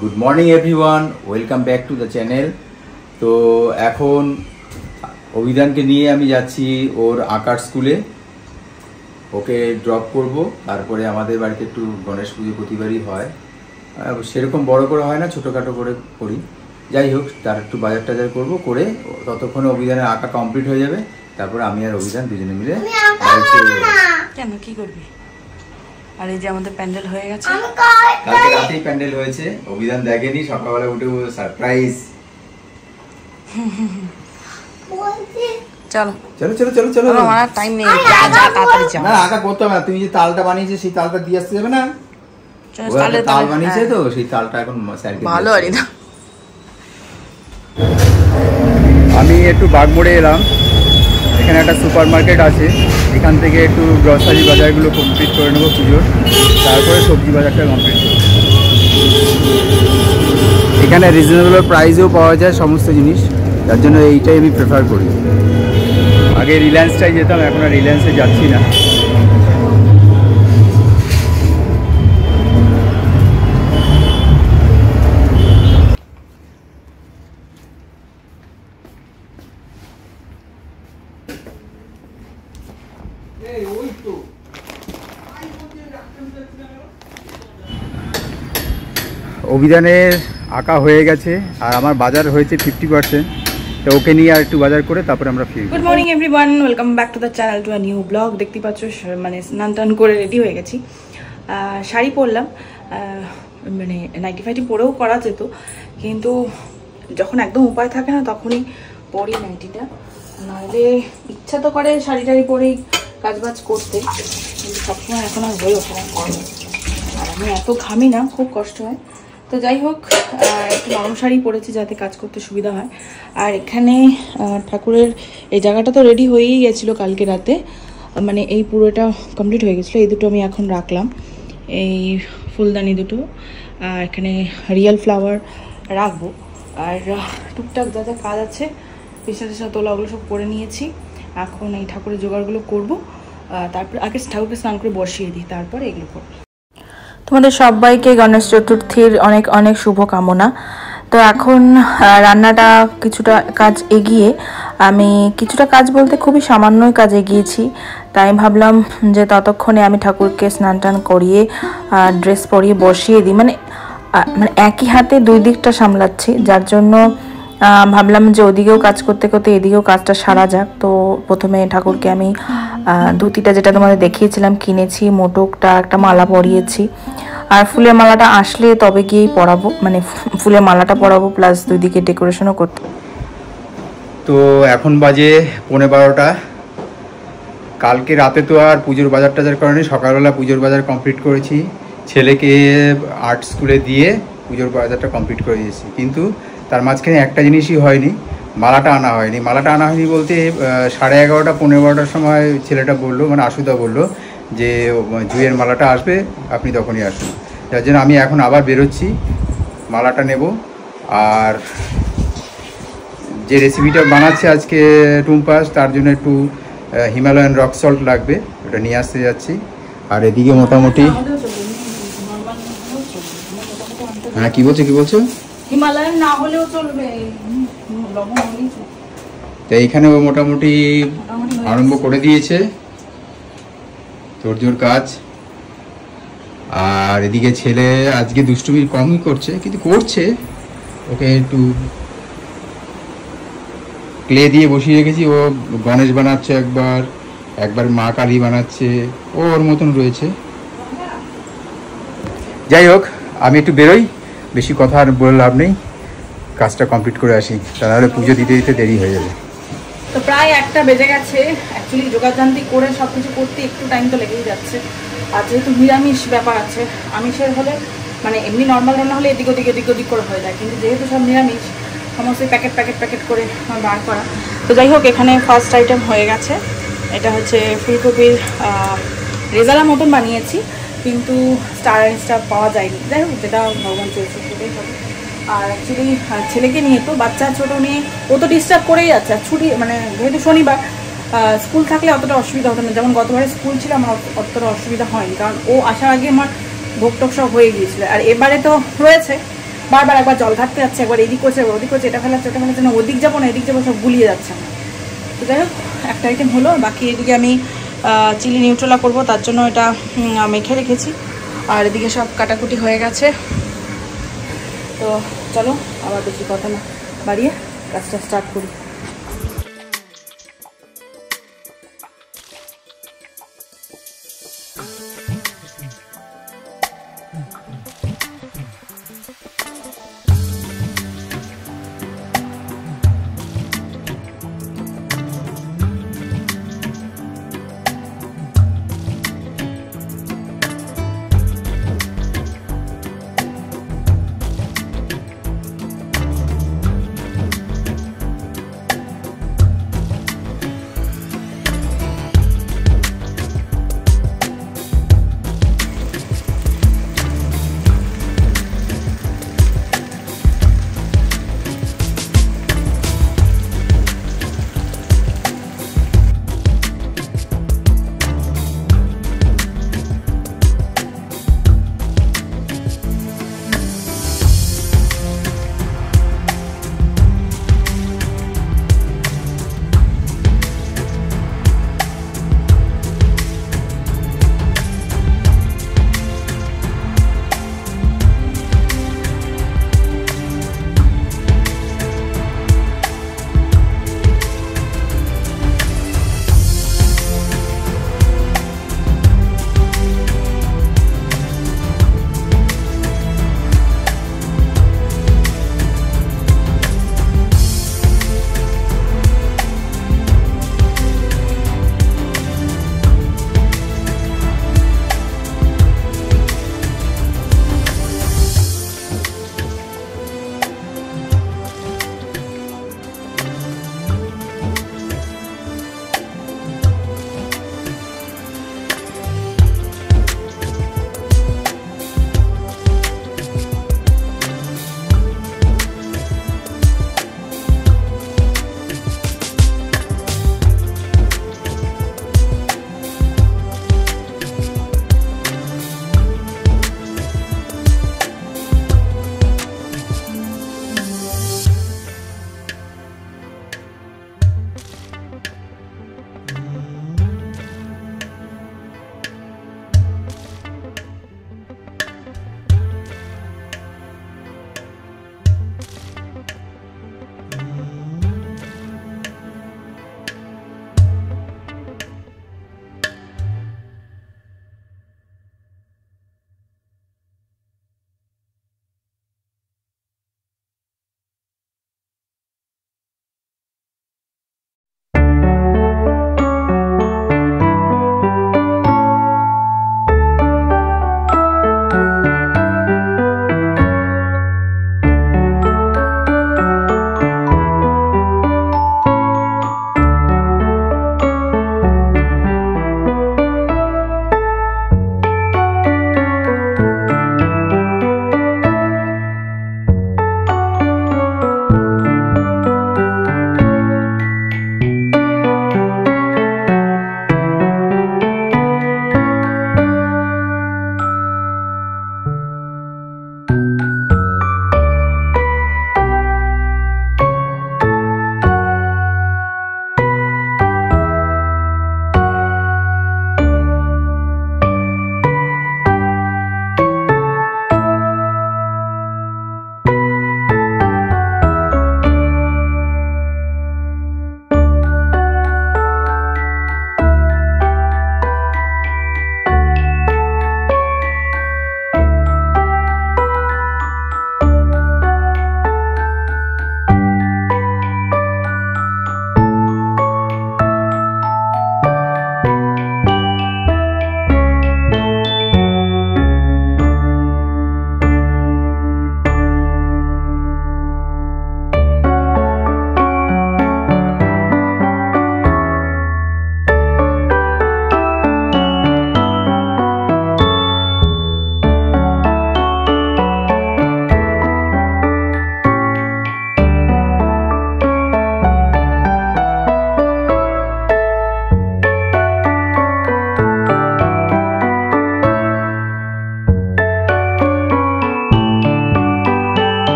Good morning everyone, welcome back to the channel. তো এখন অভিধানকে নিয়ে আমি যাচ্ছি ওর আঁকার স্কুলে, ওকে ড্রপ করব। তারপরে আমাদের বাড়িতে একটু গণেশ পুজো প্রতিবারই হয়, সেরকম বড় করে হয় না, ছোটোখাটো করে করি। যাই হোক, তার একটু বাজার টাজার করবো, করে ততক্ষণে অভিধানের আঁকা কমপ্লিট হয়ে যাবে। তারপরে আমি আর অভিধান দুজনে মিলে কেন কি করবি? আর এই যে আমাদের প্যান্ডেল হয়ে গেছে, কালকে রাতেই প্যান্ডেল হয়েছে, অভিধান দেখেনি, সকালবেলা উঠে সারপ্রাইজ। চলো চলো চলো চলো চলো, আমার টাইম নেই, তাড়াতাড়ি যাও। না আঁকা করতে হবে না, তুমি যে তালটা বানিয়েছে সেই তালটা দিয়ে আসতে যাবে না? তাল বানিয়েছে তো, সেই তালটা এখন স্যারকে ভালো আর না। আমি একটু বাগমোড়ে এলাম, এখানে একটা সুপার মার্কেট আছে, এখান থেকে একটু গ্রসারি বাজারগুলো কমপ্লিট করে নেবো পুজোর, তারপরে সবজি বাজারটা কমপ্লিট করবো। এখানে রিজনেবল প্রাইসেও পাওয়া যায় সমস্ত জিনিস, তার জন্য এইটাই আমি প্রেফার করি। আগে রিলায়েন্সটাই যেতাম, এখন আর রিলায়েন্সে যাচ্ছি না। অভিধানের আঁকা হয়ে গেছে, আর আমার বাজার হয়েছে 50%। তো ওকে নিয়ে আর একটু বাজার করে তারপরে আমরা ফিরব। Good morning everyone, welcome back to the channel, to a new blog. দেখতে পাচ্ছ মানে স্নান টান করে রেডি হয়ে গেছি, শাড়ি পরলাম, মানে নাইটি ফাইটি পরেও করা যেত, কিন্তু যখন একদম উপায় থাকে না তখনই পরি নাইটিটা, নাহলে ইচ্ছা তো করে শাড়ি টাড়ি পরেই কাজবাজ করতে, কিন্তু সবসময় এখন আর হয়ে ওঠে না গরমে, আর আমি এত ঘামি না, খুব কষ্ট হয়। তো যাই হোক, একটু নরম শাড়ি পরেছি যাতে কাজ করতে সুবিধা হয়। আর এখানে ঠাকুরের এই জায়গাটা তো রেডি হয়েই গেছিলো কালকে রাতে, মানে এই পুরোটা কমপ্লিট হয়ে গেছিলো। এই দুটো আমি এখন রাখলাম, এই ফুলদানি দুটো, আর এখানে রিয়েল ফ্লাওয়ার রাখবো। আর টুকটাক যা যা কাজ আছে, বিছানা টিছানা তোলা, ওগুলো সব করে নিয়েছি। এখন এই ঠাকুরের জোগাড়গুলো করবো, তারপর আগে ঠাকুরকে স্নান করে বসিয়ে দিই, তারপরে এগুলো করবো। তোমাদের সবাইকে গণেশ চতুর্থীর অনেক অনেক শুভকামনা। তো এখন রান্নাটা কিছুটা কাজ এগিয়ে, আমি কিছুটা কাজ বলতে খুবই সামান্যই কাজ এগিয়েছি, তাই ভাবলাম যে ততক্ষণে আমি ঠাকুরকে স্নান টান করিয়ে ড্রেস পরিয়ে বসিয়ে দিই, মানে একই হাতে দুই দিকটা সামলাচ্ছি, যার জন্য ভাবলাম যে ওদিকেও কাজ করতে করতে এদিকেও কাজটা সারা যাক। তো প্রথমে ঠাকুরকে আমি ধুতিটা, যেটা তোমাদের দেখিয়েছিলাম, কিনেছি, মোটকটা একটা মালা পরিয়েছি, আর ফুলের মালাটা আসলে তবে গিয়েই পরাবো, মানে ফুলের মালাটা পরাবো, প্লাস দুই দিকে ডেকোরেশনও করতে। তো এখন বাজে 12:15। কালকে রাতে তো আর পুজোর বাজার টাজার করেনি, সকালবেলা পুজোর বাজার কমপ্লিট করেছি, ছেলেকে আর্ট স্কুলে দিয়ে পুজোর বাজারটা কমপ্লিট করে দিয়েছি। কিন্তু তার মাঝখানে একটা জিনিসই হয়নি, মালাটা আনা হয়নি। মালাটা আনা হয়নি বলতে 11:30 15:15টার সময় ছেলেটা বললো, মানে আশুদা বললো যে জুয়ের মালাটা আসবে, আপনি তখনই আসুন। যার জন্য আমি এখন আবার বেরোচ্ছি, মালাটা নেব। আর যে রেসিপিটা বানাচ্ছে আজকে টুম্পাস, তার জন্য একটু হিমালয়ান রক সল্ট লাগবে, ওটা নিয়ে আসতে যাচ্ছি। আর এদিকে মোটামুটি, হ্যাঁ কি বলছো? হিমালয়ান না হলেও চলবে, তো এইখানে ও মোটামুটি আরম্ভ করে দিয়েছে তোর কাজ। আর এদিকে ছেলে আজকে দুষ্টুমি কমই করছে, কিন্তু করছে, ওকে একটু ক্লে দিয়ে বসিয়ে রেখেছি। ও গণেশ বানাচ্ছে, একবার মা কালী বানাচ্ছে, ওর মতন রয়েছে। যাই হোক, আমি একটু বেরোই, বেশি কথা আর বলে লাভ নেই, কাজটা কমপ্লিট করে আসি, তাহলে পুজো দিতে দিতে দেরি হয়ে যাবে। তো প্রায় 1টা বেজে গেছে, অ্যাকচুয়ালি যোগাযান্তি করে সব কিছু করতে একটু টাইম তো লেগেই যাচ্ছে। আর যেহেতু নিরামিষ ব্যাপার আছে, আমিষের হলে মানে এমনি নর্মাল রান্না হলে এদিক ওদিক করে হয়ে যায়, কিন্তু যেহেতু সব নিরামিষ, সমস্ত প্যাকেট করে বার করা। তো যাই হোক, এখানে ফার্স্ট আইটেম হয়ে গেছে, এটা হচ্ছে ফুলকপির রেজালা মতন বানিয়েছি, কিন্তু স্টার পাওয়া যায়নি। যাই হোক, যেটা ভগবান চলছে সেটাই হবে। আর অ্যাকচুয়ালি ছেলেকে নিয়ে, তো বাচ্চা ছোটো নিয়ে ও তো ডিস্টার্ব করেই যাচ্ছে। আর ছুটি, মানে যেহেতু শনিবার, স্কুল থাকলে অতটা অসুবিধা হতো না, যেমন গতবারে স্কুল ছিল আমার অতটা অসুবিধা হয়নি, কারণ ও আসার আগে আমার ভোগ টোক সব হয়ে গিয়েছিল। আর এবারে তো রয়েছে, বারবার একবার জল ঘাটতে যাচ্ছে, একবার এদিক করছে, একবার ওদিক করছে, এটা ফেলাচ্ছে ওটা ফেলাচ্ছে না, ওদিক যাবো না এদিক যাবো, সব গুলিয়ে যাচ্ছে না। তো যাই হোক একটা আইটেম হলো, বাকি এদিকে আমি চিলি নিউট্রেলা করবো, তার জন্য এটা মেখে রেখেছি। আর এদিকে সব কাটাকুটি হয়ে গেছে। তো চলো আবার বেশি কথা না বাড়িয়ে কাজটা স্টার্ট করি।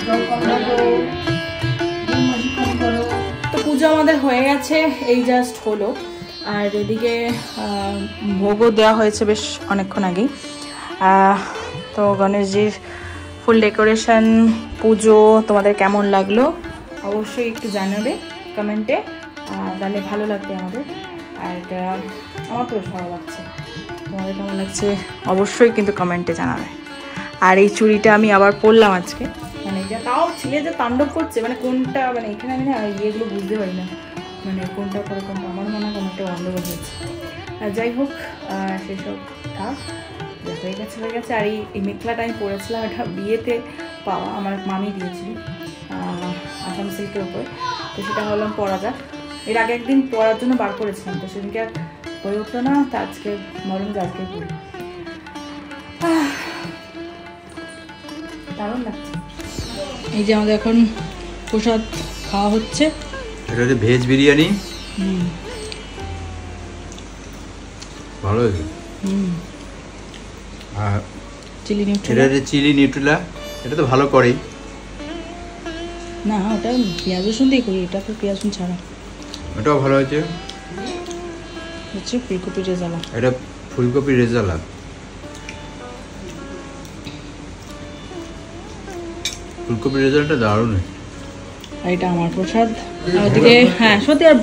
তো পুজো আমাদের হয়ে গেছে, এই জাস্ট হলো। আর এদিকে ভোগও দেওয়া হয়েছে বেশ অনেকক্ষণ আগেই। তো গণেশজির ফুল ডেকোরেশন, পুজো তোমাদের কেমন লাগলো অবশ্যই একটু জানাবে কমেন্টে, তাহলে ভালো লাগবে আমাদের। আর আমার তো বেশ ভালো লাগছে, তোমাদের কেমন লাগছে অবশ্যই কিন্তু কমেন্টে জানাবে। আর এই চুড়িটা আমি আবার পরলাম আজকে, মানে যা তাও ছেলে যে তাণ্ডব করছে, মানে কোনটা, মানে এখানে আমি না ইয়েগুলো বুঝতে পারি না, মানে কোনটা করে কোনটা, আমার মনে হয় কোনটা গন্ডগোল হয়েছে। আর যাই হোক সেসব থাক, হয়ে গেছে। আর এই মেখলাটা আমি পরেছিলাম, এটা বিয়েতে পাওয়া, আমার মামি দিয়েছিল আসাম সিল্কের উপরে, তো সেটা ভাবলাম পরা যাক। এর আগে একদিন পরার জন্য বার করেছিলাম, তো সেদিনকে আর হয়ে উঠলো না, তা আজকে মরণ আজকে পড়ি। দারুণ লাগছে। এই যে আমাদের এখন প্রসাদ খাওয়া হচ্ছে, এটা হচ্ছে ভেজ বিরিয়ানি, ভালো হয়েছে। আর চিলি নিউট্রেলা, এটা হচ্ছে চিলি নিউট্রেলা, এটা তো ভালো করেই না, ওটা পেঁয়াজ রসুন দিয়ে করি, এটা তো পেঁয়াজ রসুন ছাড়া। এটাও ভালো হয়েছে, হচ্ছে ফুলকপি রেজালা, এটা ফুলকপি রেজালা। ফুলকপি রেজাল্টটা দারুণ। আর এটা আমার প্রসাদ, ওদিকে হ্যাঁ সত্যি, আর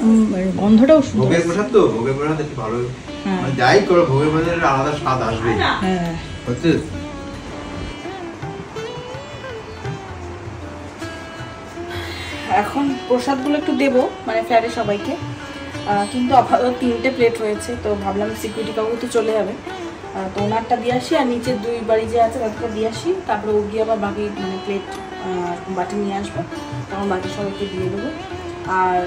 গন্ধটাও সুন্দর। ভোগের প্রসাদ তো, ভোগের প্রসাদ একটু ভালো, মানে যাই করো ভোগের প্রসাদের আলাদা স্বাদ আসবে। হ্যাঁ হচ্ছে এখন প্রসাদগুলো একটু দেবো মানে ফ্ল্যাটে সবাইকে, কিন্তু আপাতত 3টে প্লেট রয়েছে, তো ভাবলাম সিকিউরিটি কাকু তো চলে যাবে, তো ওনারটা দিয়ে আসি, আর নিচের 2 বাড়ি যে আছে তাদেরকে দিয়ে আসি, তারপরে ও গিয়ে আবার বাকি মানে প্লেট বাটি নিয়ে আসবো, তখন বাকি সবাইকে দিয়ে দেবো। আর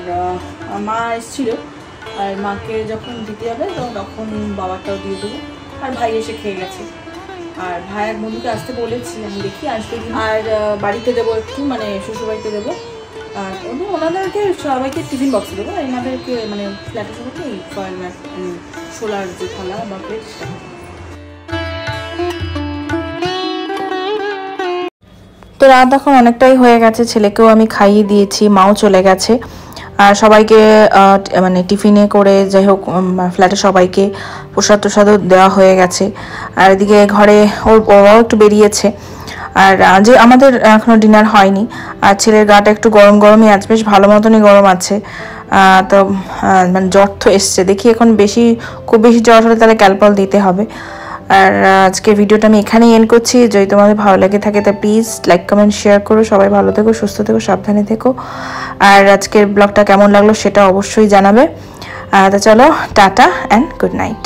মা এসেছিল, আর মাকে যখন দিতে যাবে তখন বাবারটাও দিয়ে দেবো। আর ভাই এসে খেয়ে গেছে, আর ভাই এক বন্ধুকে আসতে বলেছি, আমি দেখি আসবে। আর বাড়িতে দেবো একটু, মানে শ্বশুরবাড়িতে দেবো, আর ওনাদেরকে সবাইকে টিফিন বক্সে দেবো, আর এনাদেরকে মানে ফ্ল্যাটের সবাইকে ফয়েল শোলার যে থালা বা প্লেট সেটা। তো রাত এখন অনেকটাই হয়ে গেছে, ছেলেকেও আমি খাইয়ে দিয়েছি, মাও চলে গেছে, আর সবাইকে মানে টিফিনে করে যাই হোক ফ্ল্যাটে সবাইকে প্রসাদ টসাদও দেওয়া হয়ে গেছে। আর এদিকে ঘরে ওর বাবাও একটু বেরিয়েছে, আর যে আমাদের এখনও ডিনার হয়নি, আর ছেলের গাটা একটু গরম গরমই আছে, বেশ ভালো মতনই গরম আছে। তো মানে জ্বর তো এসছে, দেখি এখন খুব বেশি জ্বর হলে তাহলে ক্যালপল দিতে হবে। আর আজকে ভিডিওটা আমি এখানেই এন্ড করছি। যদি তোমাদের ভালো লাগে থাকে তা প্লিজ লাইক কমেন্ট শেয়ার করো। সবাই ভালো থেকো, সুস্থ থেকো, সাবধানে থেকো। আর আজকের ব্লগটা কেমন লাগলো সেটা অবশ্যই জানাবে। তো চলো, টাটা অ্যান্ড গুড নাইট।